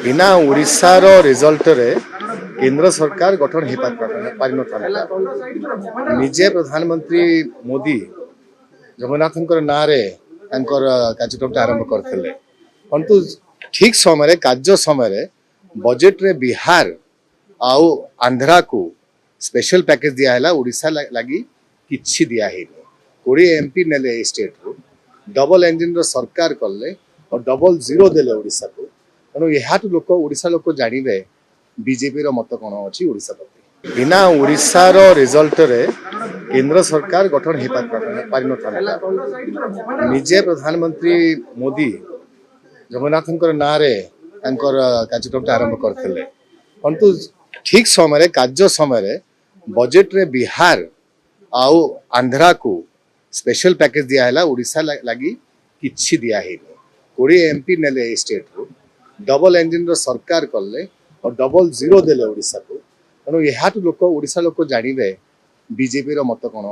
बिना ओडिशार रिजल्ट रे केंद्र सरकार गठन हो पारि न निजे प्रधानमंत्री मोदी जगन्नाथ ना कार्यक्रम आरंभ करते परंतु ठीक समय कार्य समय बजेट रे बिहार आउ आंध्रा को स्पेशल पैकेज दिया ओडिशा लगी किछि दिया है 20 एमपी नेले स्टेट रो डबल इंजिन रो सरकार कले और डबल जीरो देले ओडिशा को तेणु यहाँ लोक ओडिशा लोक जानवे बीजेपी रो मत कौन अच्छी ओडिशा प्रति बिना ओडिशार रिजल्ट रे केंद्र सरकार गठन हो पारि न निजे प्रधानमंत्री मोदी जगन्नाथ ना कार्यक्रम आरंभ करते परंतु ठीक समय कार्य समय बजेट रे बिहार आउ आंध्रा को स्पेशल पैकेज दिया ओडिशा लगी किछि दिया है 20 एमपी नेले स्टेट रो डबल इंजिन रो सरकार कले और डबल जीरो देले ओडिशा को तेणु यहाँ लोक ओडिशा लोक जानवे बीजेपी रो मत कौन